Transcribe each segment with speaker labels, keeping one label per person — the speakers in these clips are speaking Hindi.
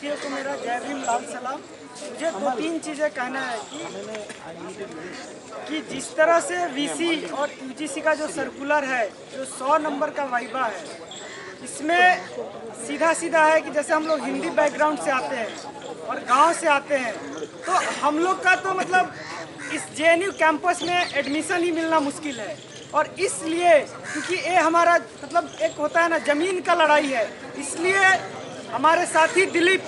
Speaker 1: साथियों को मेरा जय भीम लाल सलाम। मुझे दो तीन चीज़ें कहना है कि जिस तरह से वीसी और यूजीसी का जो सर्कुलर है, जो 100 नंबर का वाइवा है, इसमें सीधा सीधा है कि जैसे हम लोग हिंदी बैकग्राउंड से आते हैं और गांव से आते हैं, तो हम लोग का तो मतलब इस जेएनयू कैंपस में एडमिशन ही मिलना मुश्किल है। और इसलिए क्योंकि ये हमारा मतलब एक होता है ना, ज़मीन का लड़ाई है, इसलिए हमारे साथी दिलीप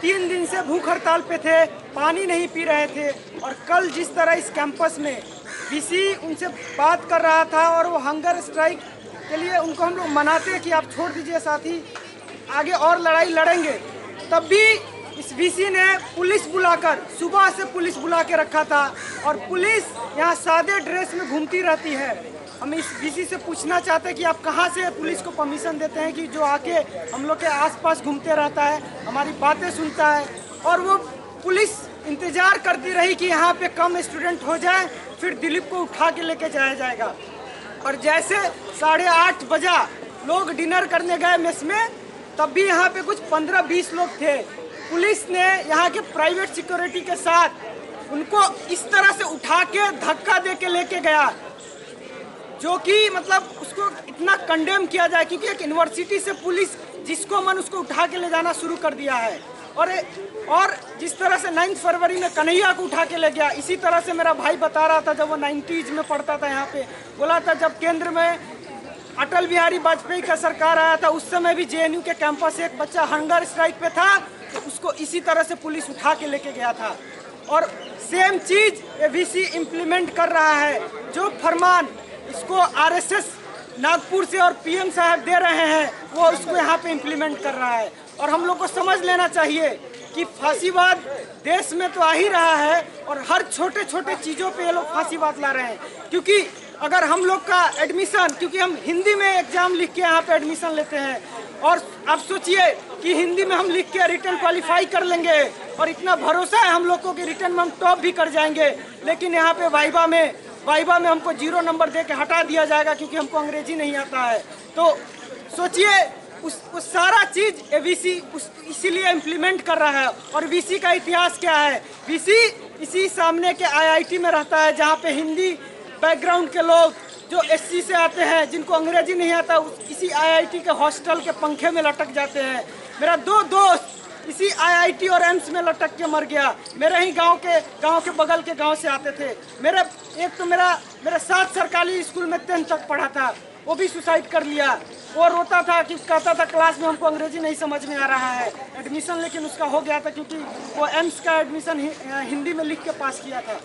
Speaker 1: 3 दिन से भूख हड़ताल पे थे, पानी नहीं पी रहे थे। और कल जिस तरह इस कैंपस में वीसी उनसे बात कर रहा था और वो हंगर स्ट्राइक के लिए उनको हम लोग मनाते कि आप छोड़ दीजिए साथी, आगे और लड़ाई लड़ेंगे, तब भी इस वीसी ने पुलिस बुलाकर, सुबह से पुलिस बुला के रखा था और पुलिस यहाँ सादे ड्रेस में घूमती रहती है। हम इस वीसी से पूछना चाहते हैं कि आप कहाँ से पुलिस को परमिशन देते हैं कि जो आके हम लोग के आसपास घूमते रहता है, हमारी बातें सुनता है। और वो पुलिस इंतजार करती रही कि यहाँ पे कम स्टूडेंट हो जाए, फिर दिलीप को उठा के लेके जाया जाएगा। और जैसे 8:30 बजा लोग डिनर करने गए मेस में, तब भी यहाँ पे कुछ 15-20 लोग थे। पुलिस ने यहाँ के प्राइवेट सिक्योरिटी के साथ उनको इस तरह से उठा के धक्का दे के लेके गया, जो कि मतलब उसको इतना कंडेम किया जाए, क्योंकि एक यूनिवर्सिटी से पुलिस जिसको मन उसको उठा के ले जाना शुरू कर दिया है। और जिस तरह से 9 फरवरी में कन्हैया को उठा के ले गया, इसी तरह से मेरा भाई बता रहा था, जब वो 90s में पढ़ता था यहाँ पे, बोला था जब केंद्र में अटल बिहारी वाजपेयी का सरकार आया था, उस समय भी जेएनयू के कैंपस से एक बच्चा हंगर स्ट्राइक पे था, तो उसको इसी तरह से पुलिस उठा के लेके गया था। और सेम चीज वीसी इम्प्लीमेंट कर रहा है। जो फरमान इसको आरएसएस नागपुर से और पीएम साहब दे रहे हैं, वो उसको यहाँ पे इम्प्लीमेंट कर रहा है। और हम लोग को समझ लेना चाहिए कि फांसीवाद देश में तो आ ही रहा है, और हर छोटे छोटे चीज़ों पे ये लोग फांसीवाद ला रहे हैं। क्योंकि अगर हम लोग का एडमिशन, क्योंकि हम हिंदी में एग्जाम लिख के यहाँ पे एडमिशन लेते हैं, और आप सोचिए कि हिंदी में हम लिख के रिटर्न क्वालिफाई कर लेंगे, और इतना भरोसा है हम लोग को कि रिटर्न में हम टॉप भी कर जाएंगे, लेकिन यहाँ पे वाइवा में हमको 0 नंबर दे के हटा दिया जाएगा क्योंकि हमको अंग्रेजी नहीं आता है। तो सोचिए उस सारा चीज वीसी इसीलिए इम्प्लीमेंट कर रहा है। और वीसी का इतिहास क्या है? वीसी इसी सामने के आईआईटी में रहता है, जहाँ पे हिंदी बैकग्राउंड के लोग जो एससी से आते हैं, जिनको अंग्रेजी नहीं आता, इसी आईआईटी के हॉस्टल के पंखे में लटक जाते हैं। मेरा 2 दोस्त इसी आईआईटी और एम्स में लटक के मर गया। मेरे ही गांव के बगल के गांव से आते थे। मेरा साथ सरकारी स्कूल में 10th तक पढ़ा था, वो भी सुसाइड कर लिया। वो रोता था कि कहता था क्लास में हमको अंग्रेजी नहीं समझ में आ रहा है। एडमिशन लेकिन उसका हो गया था, क्योंकि वो एम्स का एडमिशन हिंदी में लिख के पास किया था।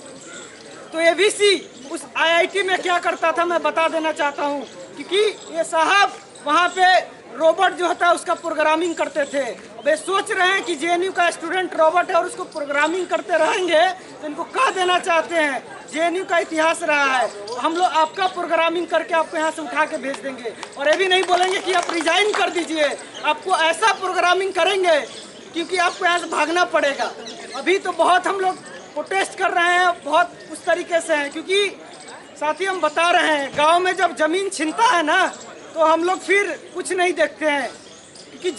Speaker 1: तो ये वीसी उस आईआईटी में क्या करता था मैं बता देना चाहता हूँ, क्योंकि ये साहब वहाँ पे रोबोट जो होता है उसका प्रोग्रामिंग करते थे। अब ये सोच रहे हैं कि जेएनयू का स्टूडेंट रोबोट है और उसको प्रोग्रामिंग करते रहेंगे, तो इनको कह देना चाहते हैं जेएनयू का इतिहास रहा है, हम लोग आपका प्रोग्रामिंग करके आपको यहाँ से उठा के भेज देंगे। और ये भी नहीं बोलेंगे कि आप रिजाइन कर दीजिए, आपको ऐसा प्रोग्रामिंग करेंगे क्योंकि आपको यहाँ से भागना पड़ेगा। अभी तो बहुत हम लोग प्रोटेस्ट कर रहे हैं, बहुत उस तरीके से हैं, क्योंकि साथी हम बता रहे हैं, गाँव में जब जमीन छिनता है ना, तो हम लोग फिर कुछ नहीं देखते हैं, क्योंकि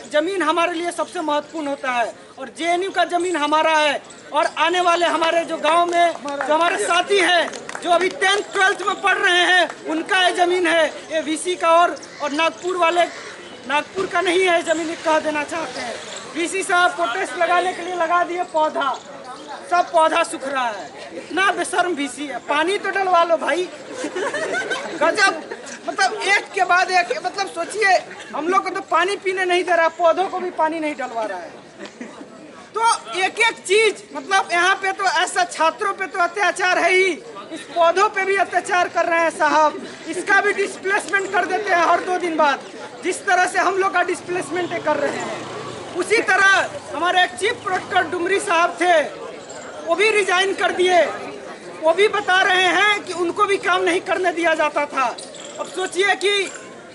Speaker 1: जमीन हमारे लिए सबसे महत्वपूर्ण होता है। और जेएनयू का जमीन हमारा है, और आने वाले हमारे जो गांव में जो हमारे साथी हैं, जो अभी 10th 12th में पढ़ रहे हैं, उनका ये जमीन है। ये वीसी का और नागपुर वाले, नागपुर का नहीं है जमीन, कह देना चाहते हैं। वीसी साहब प्रोटेस्ट लगाने के लिए लगा दिए पौधा, सब पौधा सूख रहा है। इतना बेशर्म वीसी है। पानी तो डलवा लो भाई। गजब, मतलब एक के बाद एक, मतलब सोचिए हम लोग को तो पानी पीने नहीं दे रहा, पौधों को भी पानी नहीं डलवा रहा है। तो एक एक चीज, मतलब यहाँ पे तो ऐसा छात्रों पे तो अत्याचार है ही, इस पौधों पे भी अत्याचार कर रहे हैं साहब। इसका भी डिस्प्लेसमेंट कर देते हैं हर 2 दिन बाद, जिस तरह से हम लोग का डिस्प्लेसमेंट कर रहे हैं। उसी तरह हमारे एक चीफ प्रोटेक्टर डुमरी साहब थे, वो भी रिजाइन कर दिए। वो भी बता रहे हैं कि उनको भी काम नहीं करने दिया जाता था। अब सोचिए कि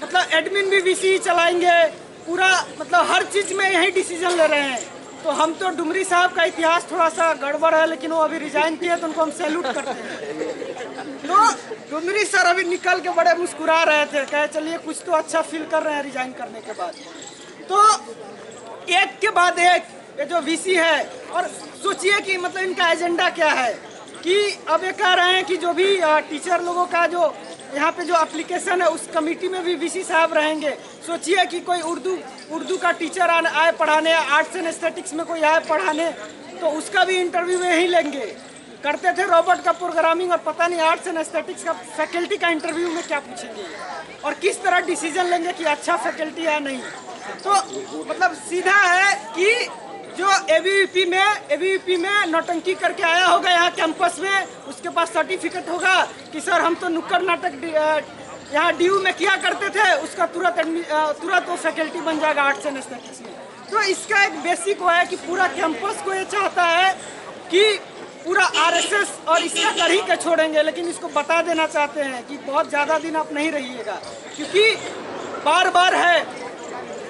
Speaker 1: मतलब एडमिन भी वीसी चलाएंगे, पूरा मतलब हर चीज में यही डिसीजन ले रहे हैं। तो हम तो डुमरी साहब का इतिहास थोड़ा सा गड़बड़ है, लेकिन वो अभी रिजाइन किए तो उनको हम सैल्यूट करते हैं। तो डुमरी सर अभी निकल के बड़े मुस्कुरा रहे थे, कहे चलिए कुछ तो अच्छा फील कर रहे हैं रिजाइन करने के बाद। तो एक के बाद एक ये जो वीसी है, और सोचिए कि मतलब इनका एजेंडा क्या है कि अब ये कह रहे हैं कि जो भी टीचर लोगों का जो यहाँ पे जो एप्लीकेशन है उस कमेटी में भी वीसी साहब रहेंगे। सोचिए कि कोई उर्दू का टीचर आए पढ़ाने, आर्ट्स एंड एस्थेटिक्स में कोई आए पढ़ाने, तो उसका भी इंटरव्यू में ही लेंगे। करते थे रोबोट का प्रोग्रामिंग, और पता नहीं आर्ट्स एंड एस्थेटिक्स का फैकल्टी का इंटरव्यू में क्या पूछेंगे और किस तरह डिसीजन लेंगे कि अच्छा फैकल्टी है नहीं। तो मतलब सीधा है कि जो एबीवीपी में नौटंकी करके आया होगा यहाँ कैंपस में, उसके पास सर्टिफिकेट होगा कि सर हम तो नुक्कड़ नाटक यहाँ डीयू में किया करते थे, उसका तुरंत वो फैकल्टी बन जाएगा आर्ट्स एंड एस्थेटिक्स में। तो इसका एक बेसिक वो है कि पूरा कैंपस को ये चाहता है कि पूरा आरएसएस और इसका कर ही के छोड़ेंगे, लेकिन इसको बता देना चाहते हैं कि बहुत ज़्यादा दिन आप नहीं रहिएगा, क्योंकि बार बार है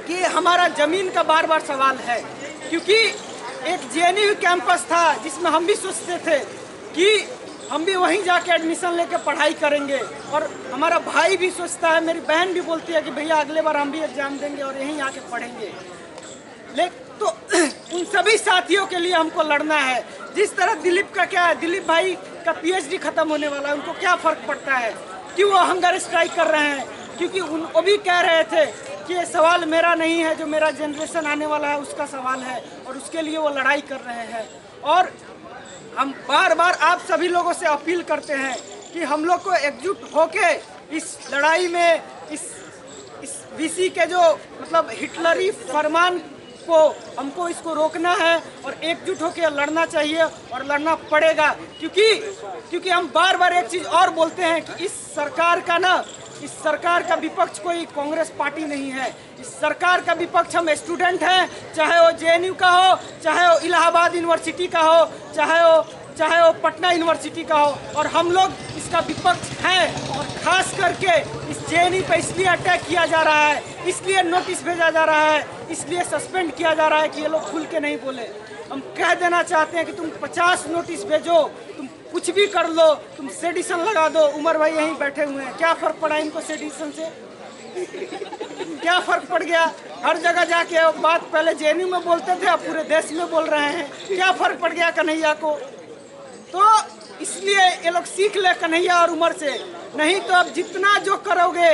Speaker 1: कि हमारा ज़मीन का बार बार सवाल है। क्योंकि एक जेएनयू कैंपस था जिसमें हम भी सोचते थे कि हम भी वहीं जाके एडमिशन लेके पढ़ाई करेंगे, और हमारा भाई भी सोचता है, मेरी बहन भी बोलती है कि भैया अगले बार हम भी एग्जाम देंगे और यहीं आके पढ़ेंगे। लेकिन तो उन सभी साथियों के लिए हमको लड़ना है। जिस तरह दिलीप का क्या है, दिलीप भाई का पीएचडी खत्म होने वाला है, उनको क्या फर्क पड़ता है, क्यों वो हंगर स्ट्राइक कर रहे हैं? क्योंकि वो भी कह रहे थे कि ये सवाल मेरा नहीं है, जो मेरा जनरेशन आने वाला है उसका सवाल है, और उसके लिए वो लड़ाई कर रहे हैं। और हम बार बार आप सभी लोगों से अपील करते हैं कि हम लोग को एकजुट होके इस लड़ाई में इस वीसी के जो मतलब हिटलरी फरमान को हमको इसको रोकना है, और एकजुट होकर लड़ना चाहिए और लड़ना पड़ेगा। क्योंकि हम बार बार एक चीज़ और बोलते हैं कि इस सरकार का विपक्ष कोई कांग्रेस पार्टी नहीं है। इस सरकार का विपक्ष हम स्टूडेंट हैं, चाहे वो जेएनयू का हो, चाहे वो इलाहाबाद यूनिवर्सिटी का हो, चाहे वो पटना यूनिवर्सिटी का हो, और हम लोग इसका विपक्ष हैं। और खास करके इस जेएनयू पे इसलिए अटैक किया जा रहा है, इसलिए नोटिस भेजा जा रहा है, इसलिए सस्पेंड किया जा रहा है कि ये लोग खुल के नहीं बोले। हम कह देना चाहते हैं कि तुम 50 नोटिस भेजो, तुम कुछ भी कर लो, तुम सेडिशन लगा दो। उमर भाई यहीं बैठे हुए हैं, क्या फर्क पड़ा इनको सेडिशन से? क्या फर्क पड़ गया? हर जगह जाके बात पहले जेएनयू में बोलते थे, अब पूरे देश में बोल रहे हैं। क्या फर्क पड़ गया कन्हैया को? तो इसलिए ये लोग सीख ले कन्हैया और उमर से, नहीं तो अब जितना जो करोगे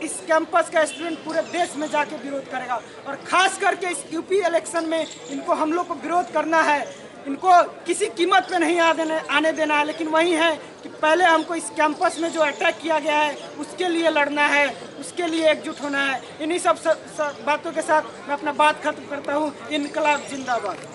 Speaker 1: इस कैंपस का स्टूडेंट पूरे देश में जाके विरोध करेगा। और खास करके इस यूपी इलेक्शन में इनको हम लोग को विरोध करना है, इनको किसी कीमत पे नहीं आने देना है। लेकिन वही है कि पहले हमको इस कैंपस में जो अटैक किया गया है उसके लिए लड़ना है, उसके लिए एकजुट होना है। इन्हीं सब बातों के साथ मैं अपना बात खत्म करता हूँ। इनकलाब जिंदाबाद।